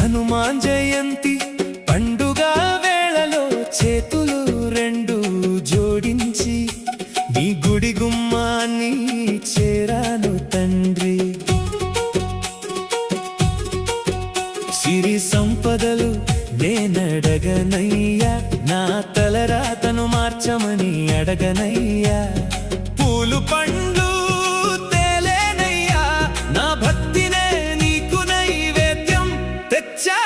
హనుమాన్ జయంతి పండుగ వేళలో చేతులు రెండు జోడించి నీ గుడి గుమ్మాన్ని చేరాను తండ్రి. సిరి సంపదలు నేనడగనయ్యా, నా తలరాతను మార్చమని అడగనయ్యా. పూలు పండ్లు తేలేనయ్యా, నా భక్తినే నీకు నైవేద్యం తెచ్చా.